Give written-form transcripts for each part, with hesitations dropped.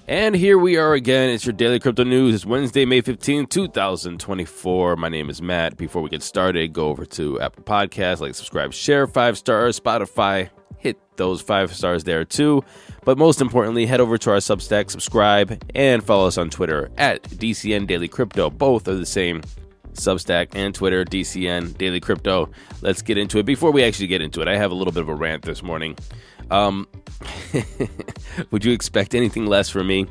And here we are again. It's your Daily Crypto News. It's Wednesday, May 15, 2024. My name is Matt. Before we get started, go over to Apple Podcasts, like, subscribe, share, 5 stars, Spotify, hit those 5 stars there too. But most importantly, head over to our Substack, subscribe, and follow us on Twitter at DCN Daily Crypto. Both are the same. Substack and Twitter, DCN Daily Crypto. Let's get into it. Before we actually get into it, I have a little bit of a rant this morning. Would you expect anything less from me?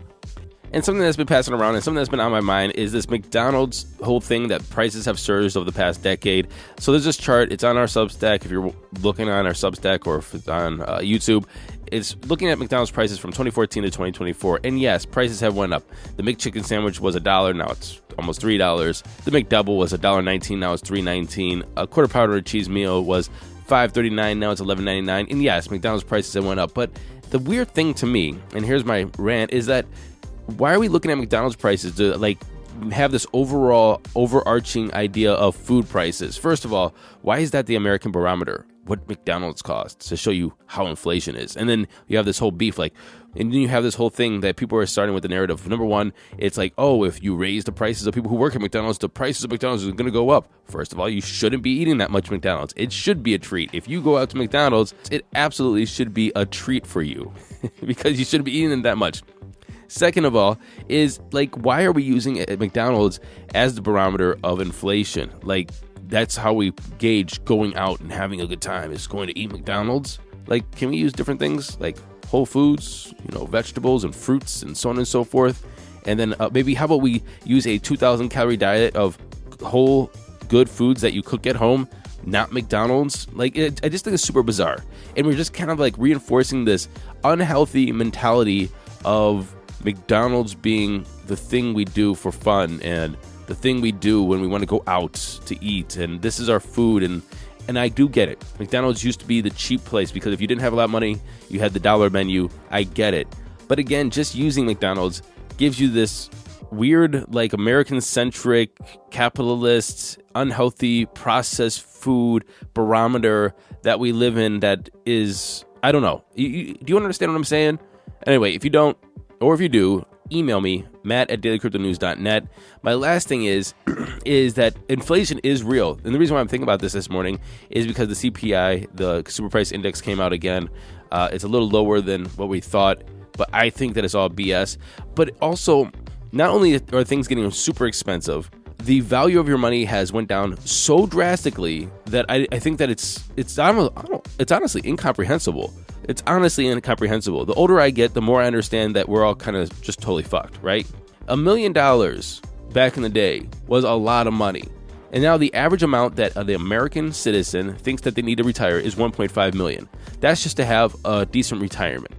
And something that's been passing around and something that's been on my mind is this McDonald's whole thing that prices have surged over the past decade. So there's this chart. It's on our Substack. If you're looking on our Substack or if it's on YouTube, it's looking at McDonald's prices from 2014 to 2024. And yes, prices have went up. The McChicken sandwich was $1. Now it's almost $3. The McDouble was $1.19. Now it's $3.19. A quarter pounder cheese meal was $5.39. Now it's $11.99. And yes, McDonald's prices have went up. But the weird thing to me, and here's my rant, is that why are we looking at McDonald's prices to have this overall overarching idea of food prices? First of all, why is that the American barometer? What McDonald's costs to show you how inflation is. And then you have this whole beef, and then you have this whole thing that people are starting with the narrative. Number one, it's like, oh, if you raise the prices of people who work at McDonald's, the prices of McDonald's are going to go up. First of all, you shouldn't be eating that much McDonald's. It should be a treat. If you go out to McDonald's, it absolutely should be a treat for you because you shouldn't be eating it that much. Second of all, is why are we using McDonald's as the barometer of inflation? That's how we gauge going out and having a good time, is going to eat McDonald's. Can we use different things like Whole Foods, vegetables and fruits and so on and so forth? And then maybe how about we use a 2,000 calorie diet of whole good foods that you cook at home, not McDonald's? I just think it's super bizarre. And we're just kind of reinforcing this unhealthy mentality of McDonald's being the thing we do for fun and the thing we do when we want to go out to eat, and this is our food. And I do get it. McDonald's used to be the cheap place because if you didn't have a lot of money, you had the dollar menu. I get it. But again, just using McDonald's gives you this weird, American-centric, capitalist, unhealthy, processed food barometer that we live in that is, I don't know. Do you understand what I'm saying? Anyway, if you don't, or if you do, email me, matt@dailycryptonews.net. My last thing is that inflation is real. And the reason why I'm thinking about this morning is because the CPI, the Consumer Price Index, came out again. It's a little lower than what we thought, but I think that it's all BS. But also, not only are things getting super expensive, the value of your money has went down so drastically that I think that it's honestly incomprehensible. It's honestly incomprehensible. The older I get, the more I understand that we're all kind of just totally fucked, right? $1 million back in the day was a lot of money. And now the average amount that the American citizen thinks that they need to retire is $1.5 million. That's just to have a decent retirement.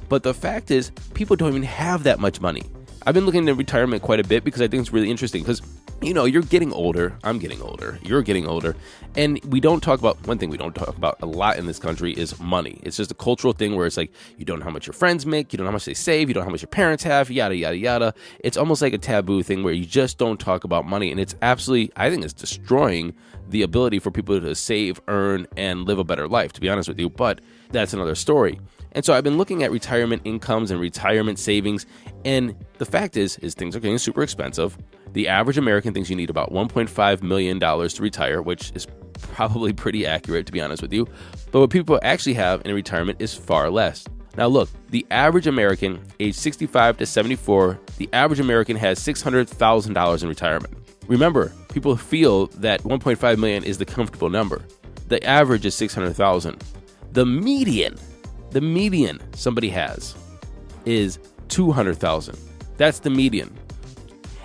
But the fact is, people don't even have that much money. I've been looking at retirement quite a bit because I think it's really interesting because, you're getting older, I'm getting older, you're getting older, and one thing we don't talk about a lot in this country is money. It's just a cultural thing where it's you don't know how much your friends make, you don't know how much they save, you don't know how much your parents have, yada, yada, yada. It's almost like a taboo thing where you just don't talk about money, and it's absolutely, I think it's destroying the ability for people to save, earn, and live a better life, to be honest with you, but that's another story. And so I've been looking at retirement incomes and retirement savings, and the fact is things are getting super expensive. The average American thinks you need about $1.5 million to retire, which is probably pretty accurate, to be honest with you. But what people actually have in retirement is far less. Now look, the average American, age 65 to 74, the average American has $600,000 in retirement. Remember, people feel that $1.5 million is the comfortable number. The average is $600,000. The median somebody has is $200,000. That's the median.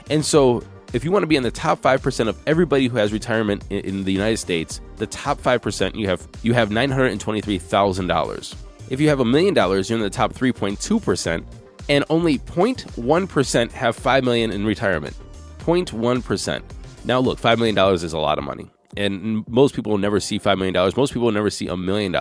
And so if you want to be in the top 5% of everybody who has retirement in the United States, the top 5%, you have $923,000. If you have $1 million, you're in the top 3.2%, and only 0.1% have $5 million in retirement. 0.1%. Now look, $5 million is a lot of money. And most people will never see $5 million. Most people will never see $1 million.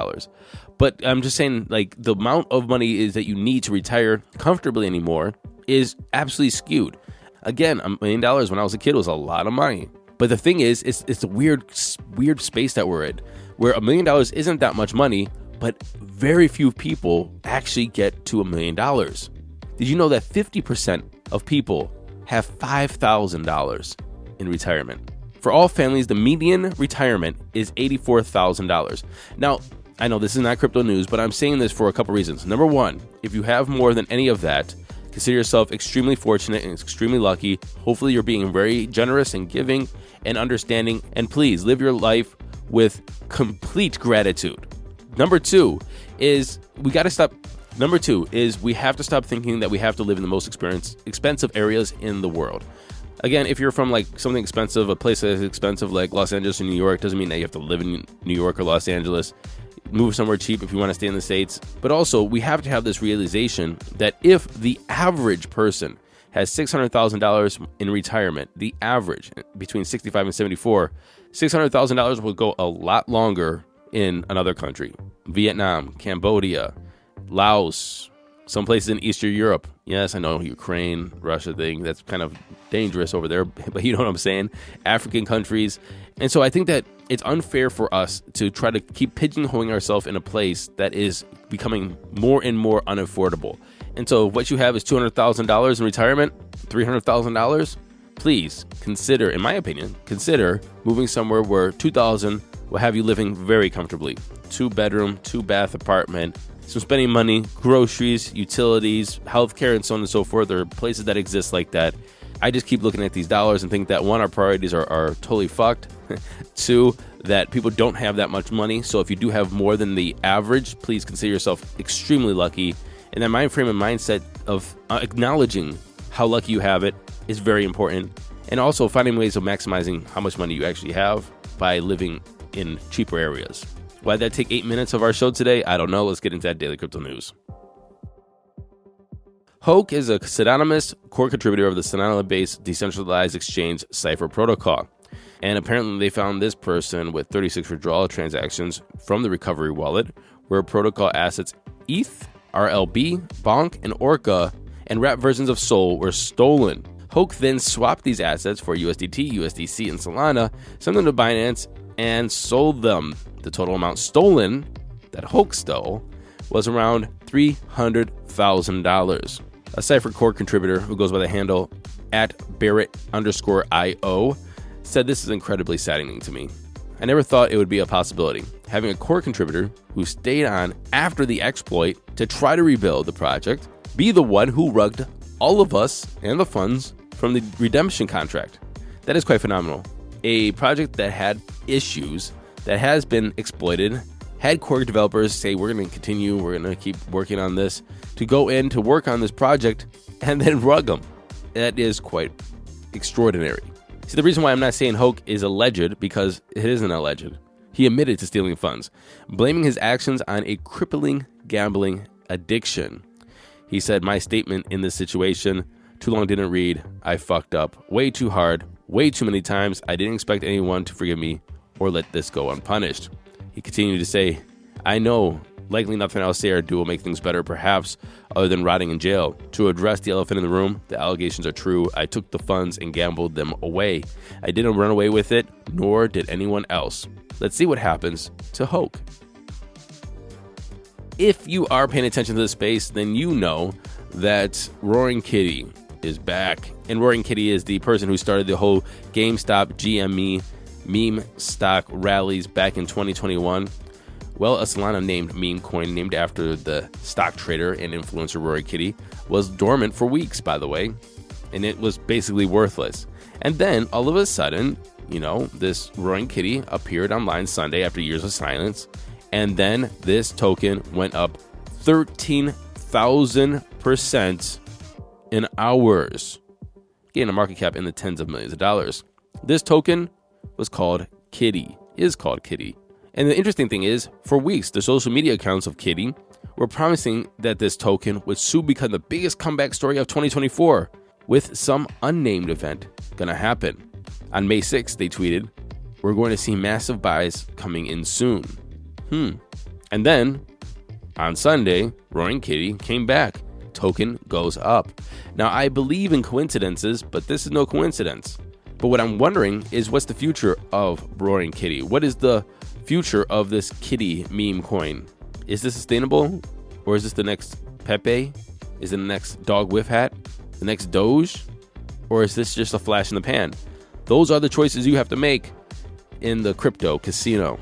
But I'm just saying, the amount of money is that you need to retire comfortably anymore is absolutely skewed. Again, $1 million when I was a kid was a lot of money. But the thing is, it's a weird space that we're in, where $1 million isn't that much money, but very few people actually get to $1 million. Did you know that 50% of people have $5,000 in retirement? For all families, the median retirement is $84,000. Now, I know this is not crypto news, but I'm saying this for a couple reasons. Number one, if you have more than any of that, consider yourself extremely fortunate and extremely lucky. Hopefully you're being very generous and giving and understanding, and please live your life with complete gratitude. Number two is we have to stop thinking that we have to live in the most expensive areas in the world. Again, if you're from like something expensive, a place that is expensive like Los Angeles or New York, doesn't mean that you have to live in New York or Los Angeles. Move somewhere cheap if you want to stay in the States. But also, we have to have this realization that if the average person has $600,000 in retirement, the average between 65 and 74, $600,000 will go a lot longer in another country. Vietnam, Cambodia, Laos, some places in Eastern Europe. Yes, I know, Ukraine, Russia thing. That's kind of dangerous over there, but you know what I'm saying? African countries. And so I think that it's unfair for us to try to keep pigeonholing ourselves in a place that is becoming more and more unaffordable. And so what you have is $200,000 in retirement, $300,000. Please consider, in my opinion, moving somewhere where $2,000 will have you living very comfortably. 2-bedroom, 2-bath apartment. So spending money, groceries, utilities, healthcare, and so on and so forth. There are places that exist like that. I just keep looking at these dollars and think that, one, our priorities are totally fucked. Two, that people don't have that much money. So if you do have more than the average, please consider yourself extremely lucky. And that mind frame and mindset of acknowledging how lucky you have it is very important. And also finding ways of maximizing how much money you actually have by living in cheaper areas. Why did that take 8 minutes of our show today? I don't know. Let's get into that daily crypto news. Hoke is a pseudonymous core contributor of the Solana-based decentralized exchange Cypher protocol. And apparently they found this person with 36 withdrawal transactions from the recovery wallet, where protocol assets ETH, RLB, Bonk, and Orca, and wrapped versions of Sol were stolen. Hoke then swapped these assets for USDT, USDC, and Solana, sent them to Binance, and sold them. The total amount stolen, that Hoke stole, was around $300,000. A Cypher core contributor who goes by the handle @Barrett_IO said, "This is incredibly saddening to me. I never thought it would be a possibility. Having a core contributor who stayed on after the exploit to try to rebuild the project, be the one who rugged all of us and the funds from the redemption contract. That is quite phenomenal. A project that had issues, that has been exploited, had core developers say, we're going to continue, we're going to keep working on this, to go in to work on this project and then rug them. That is quite extraordinary." See, the reason why I'm not saying Hoke is alleged, because it isn't alleged. He admitted to stealing funds, blaming his actions on a crippling gambling addiction. He said, "My statement in this situation, too long didn't read. I fucked up way too hard, way too many times. I didn't expect anyone to forgive me or let this go unpunished." He continued to say, "I know likely nothing I'll say or do will make things better, perhaps other than rotting in jail. To address the elephant in the room, the allegations are true. I took the funds and gambled them away. I didn't run away with it, nor did anyone else. Let's see what happens to Hoke." If you are paying attention to this space, then you know that Roaring Kitty is back. And Roaring Kitty is the person who started the whole GameStop GME meme stock rallies back in 2021. Well, a Solana named meme coin, named after the stock trader and influencer Roaring Kitty, was dormant for weeks, by the way, and it was basically worthless. And then all of a sudden, this Roaring Kitty appeared online Sunday after years of silence, and then this token went up 13,000% in hours, getting a market cap in the tens of millions of dollars. This token is called Kitty. And the interesting thing is, for weeks, the social media accounts of Kitty were promising that this token would soon become the biggest comeback story of 2024, with some unnamed event gonna happen. On May 6th, they tweeted, "We're going to see massive buys coming in soon." And then, on Sunday, Roaring Kitty came back. Token goes up. Now, I believe in coincidences, but this is no coincidence. But what I'm wondering is, what's the future of Roaring Kitty? What is the future of this kitty meme coin? Is this sustainable? Or is this the next Pepe? Is it the next dog whiff hat? The next Doge? Or is this just a flash in the pan? Those are the choices you have to make in the crypto casino.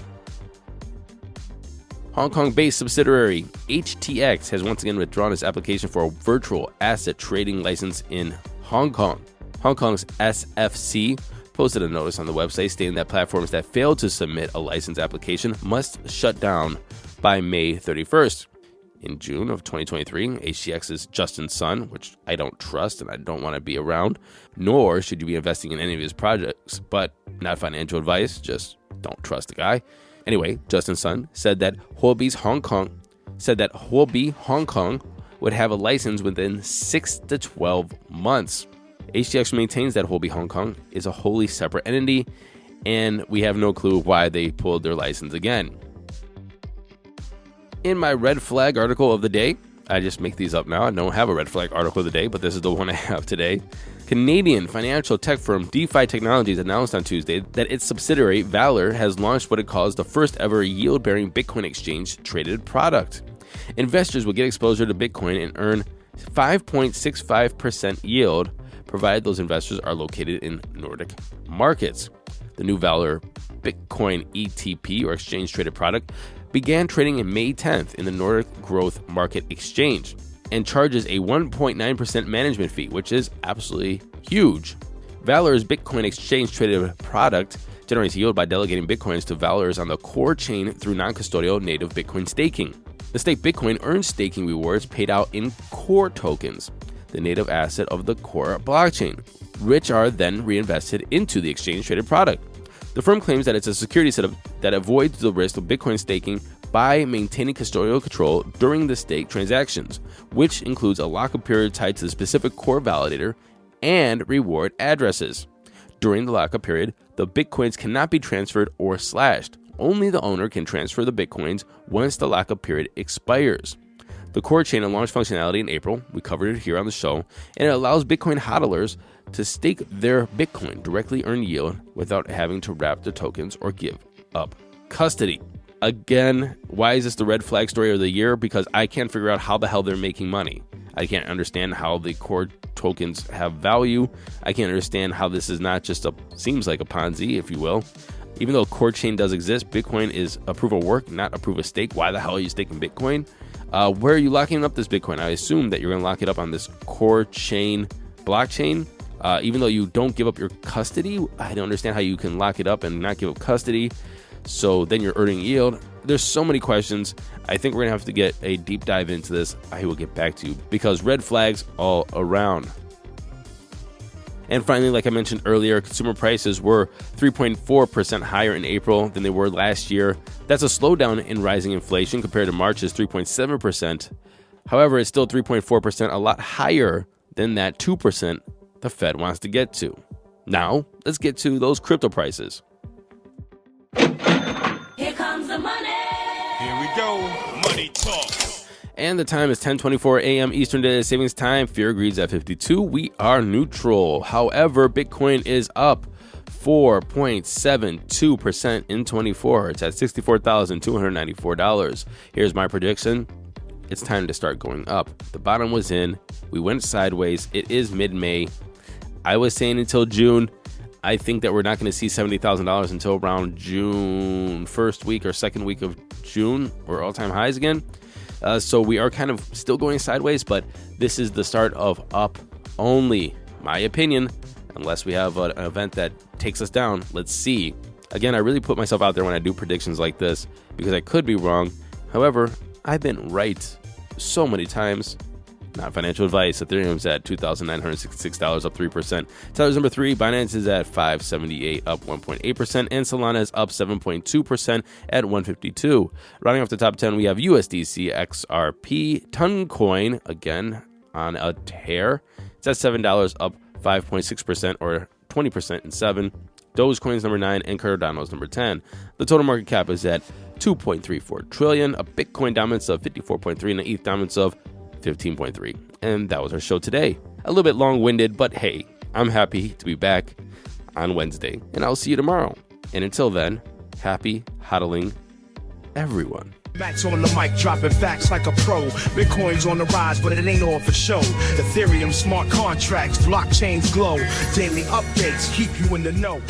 Hong Kong-based subsidiary HTX has once again withdrawn its application for a virtual asset trading license in Hong Kong. Hong Kong's SFC posted a notice on the website stating that platforms that fail to submit a license application must shut down by May 31st. In June of 2023, HTX's Justin Sun, which I don't trust and I don't want to be around, nor should you be investing in any of his projects, but not financial advice, just don't trust the guy. Anyway, Justin Sun said that Huobi Hong Kong would have a license within 6 to 12 months. HTX maintains that Huobi Hong Kong is a wholly separate entity, and we have no clue why they pulled their license again. In my red flag article of the day, I just make these up now. I don't have a red flag article of the day, but this is the one I have today. Canadian financial tech firm DeFi Technologies announced on Tuesday that its subsidiary Valor has launched what it calls the first ever yield-bearing Bitcoin exchange-traded product. Investors will get exposure to Bitcoin and earn 5.65% yield, provided those investors are located in Nordic markets. The new Valor Bitcoin ETP, or exchange-traded product, began trading in May 10th in the Nordic Growth Market Exchange and charges a 1.9% management fee, which is absolutely huge. Valor's Bitcoin exchange-traded product generates yield by delegating Bitcoins to Valor's on the core chain through non-custodial native Bitcoin staking. The staked Bitcoin earns staking rewards paid out in core tokens, the native asset of the core blockchain, which are then reinvested into the exchange-traded product. The firm claims that it's a security setup that avoids the risk of Bitcoin staking by maintaining custodial control during the stake transactions, which includes a lockup period tied to the specific core validator and reward addresses. During the lockup period, the Bitcoins cannot be transferred or slashed. Only the owner can transfer the Bitcoins once the lockup period expires. The core chain launched functionality in April. We covered it here on the show, and it allows Bitcoin hodlers to stake their Bitcoin, directly earn yield without having to wrap the tokens or give up custody. Again, why is this the red flag story of the year? Because I can't figure out how the hell they're making money. I can't understand how the core tokens have value. I can't understand how this is not just seems like a Ponzi, if you will. Even though core chain does exist, Bitcoin is a proof of work, not a proof of stake. Why the hell are you staking Bitcoin? Where are you locking up this Bitcoin? I assume that you're going to lock it up on this core chain blockchain. Even though you don't give up your custody, I don't understand how you can lock it up and not give up custody. So then you're earning yield. There's so many questions. I think we're going to have to get a deep dive into this. I will get back to you because red flags all around. And finally, like I mentioned earlier, consumer prices were 3.4% higher in April than they were last year. That's a slowdown in rising inflation compared to March's 3.7%. However, it's still 3.4%, a lot higher than that 2% the Fed wants to get to. Now, let's get to those crypto prices. Here comes the money. Here we go. Money talk. And the time is 10:24 a.m. Eastern Daylight Savings Time. Fear Greed's at 52. We are neutral. However, Bitcoin is up 4.72% in 24. It's at $64,294. Here's my prediction. It's time to start going up. The bottom was in. We went sideways. It is mid-May. I was saying until June. I think that we're not going to see $70,000 until around June, first week or second week of June. We're all-time highs again. So we are kind of still going sideways, but this is the start of up only, my opinion, unless we have an event that takes us down. Let's see. Again, I really put myself out there when I do predictions like this because I could be wrong. However, I've been right so many times. Not financial advice. Ethereum's at $2,966, up 3%. Tether's number 3. Binance is at $578, up 1.8%. And Solana is up 7.2% at $152. Rounding off the top 10, we have USDC XRP. Toncoin, again, on a tear. It's at $7, up 5.6% or 20% in 7. Dogecoin's number 9 and Cardano's number 10. The total market cap is at $2.34 trillion. A Bitcoin dominance of 54.3 and an ETH dominance of 15.3. And that was our show today. A little bit long-winded, but hey, I'm happy to be back on Wednesday, and I'll see you tomorrow. And until then, happy hodling, everyone. Max on the mic, dropping facts like a pro. Bitcoin's on the rise, but it ain't all for show. Ethereum, smart contracts, blockchains glow. Daily updates keep you in the know.